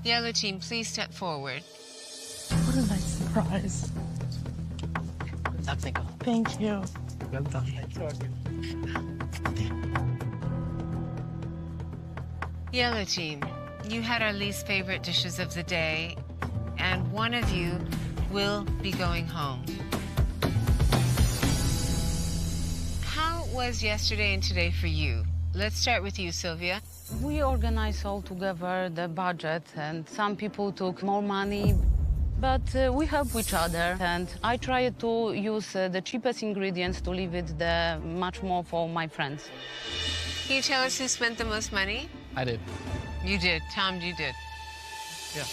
Yellow team, please step forward. What a nice surprise. Thank you. Well done. Yellow team, you had our least favorite dishes of the day, and one of you will be going home. How was yesterday and today for you? Let's start with you, Sylvia. We organized all together the budget, and some people took more money, but we help each other. And I tried to use the cheapest ingredients to leave it much more for my friends. Can you tell us who spent the most money? I did. You did. Tom, you did. Yeah.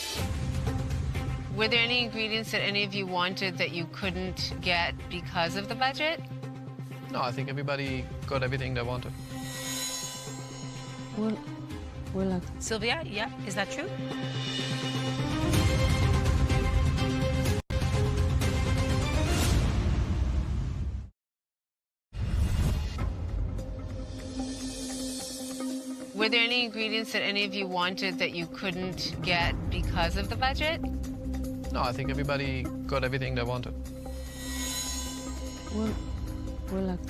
Were there any ingredients that any of you wanted that you couldn't get because of the budget? No, I think everybody got everything they wanted. Well, Sylvia, yeah, is that true? Were there any ingredients that any of you wanted that you couldn't get because of the budget? No, I think everybody got everything they wanted.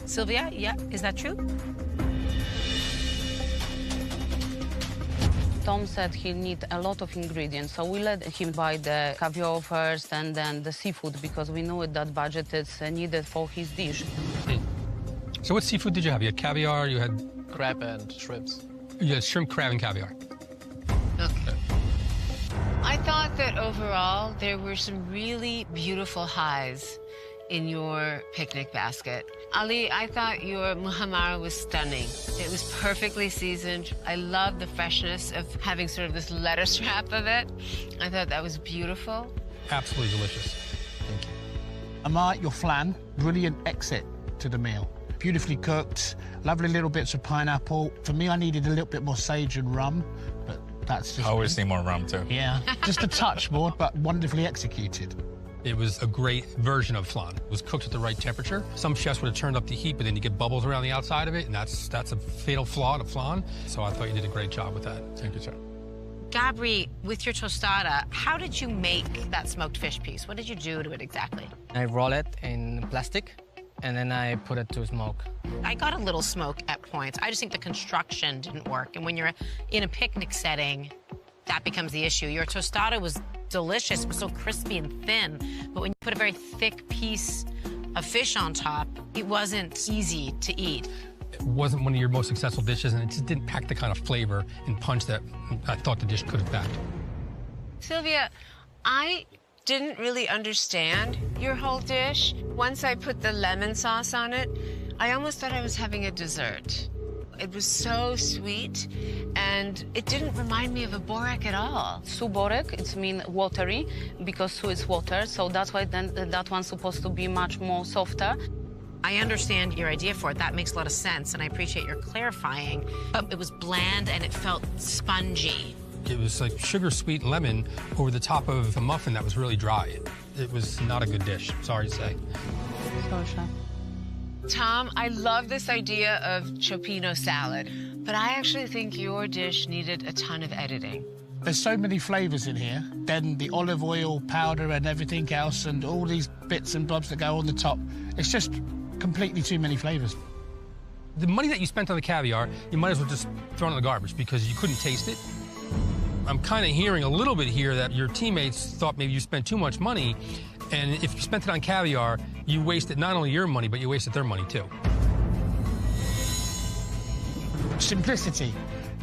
Sylvia, yeah, is that true? Tom said he'll need a lot of ingredients, so we let him buy the caviar first and then the seafood because we knew that budget is needed for his dish. So what seafood did you have? You had caviar, you had... Crab and shrimps. You had shrimp, crab, and caviar. Okay. I thought that overall there were some really beautiful highs in your picnic basket. Ali, I thought your muhammara was stunning. It was perfectly seasoned. I love the freshness of having sort of this lettuce wrap of it. I thought that was beautiful. Absolutely delicious. Thank you. Amar, your flan, brilliant exit to the meal. Beautifully cooked, lovely little bits of pineapple. For me, I needed a little bit more sage and rum, but that's just... I always need more rum, too. Yeah, just a touch more, but wonderfully executed. It was a great version of flan. It was cooked at the right temperature. Some chefs would have turned up the heat, but then you get bubbles around the outside of it, and that's a fatal flaw to flan. So I thought you did a great job with that. Thank you, sir. Gabri, with your tostada, how did you make that smoked fish piece? What did you do to it exactly? I roll it in plastic, and then I put it to smoke. I got a little smoke at points. I just think the construction didn't work. And when you're in a picnic setting, that becomes the issue. Your tostada was delicious. It was so crispy and thin. But when you put a very thick piece of fish on top, it wasn't easy to eat. It wasn't one of your most successful dishes, and it just didn't pack the kind of flavor and punch that I thought the dish could have packed. Sylvia, I didn't really understand your whole dish. Once I put the lemon sauce on it, I almost thought I was having a dessert. It was so sweet, and it didn't remind me of a borek at all. Suborek, it means watery, because su is water, so that's why then that one's supposed to be much more softer. I understand your idea for it. That makes a lot of sense, and I appreciate your clarifying. But it was bland, and it felt spongy. It was like sugar-sweet lemon over the top of a muffin that was really dry. It was not a good dish, sorry to say. Sorry, Chef. Tom, I love this idea of cioppino salad, but I actually think your dish needed a ton of editing. There's so many flavors in here. Then the olive oil powder and everything else and all these bits and bobs that go on the top. It's just completely too many flavors. The money that you spent on the caviar, you might as well just throw it in the garbage because you couldn't taste it. I'm kind of hearing a little bit here that your teammates thought maybe you spent too much money, and if you spent it on caviar, you wasted not only your money, but you wasted their money too. Simplicity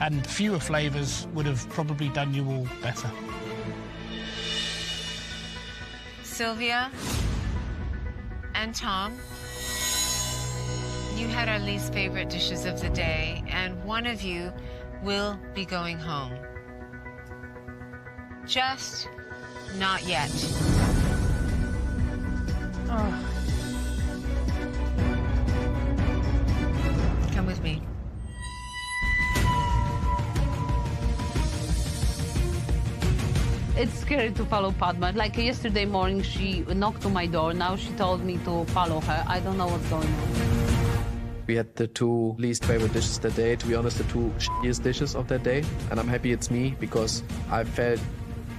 and fewer flavors would have probably done you all better. Sylvia and Tom, you had our least favorite dishes of the day, and one of you will be going home. Just not yet. Oh. Come with me. It's scary to follow Padma. Like yesterday morning, she knocked on my door. Now she told me to follow her. I don't know what's going on. We had the two least favorite dishes that day. To be honest, the two shittiest dishes of that day. And I'm happy it's me because I felt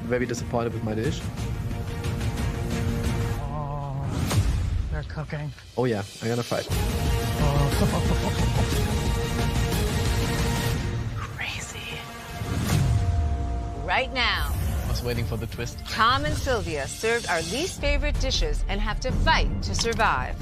very disappointed with my dish. Oh, they're cooking. Oh yeah, I'm gonna fight. Crazy. Right now, I was waiting for the twist. Tom and Sylvia served our least favorite dishes and have to fight to survive.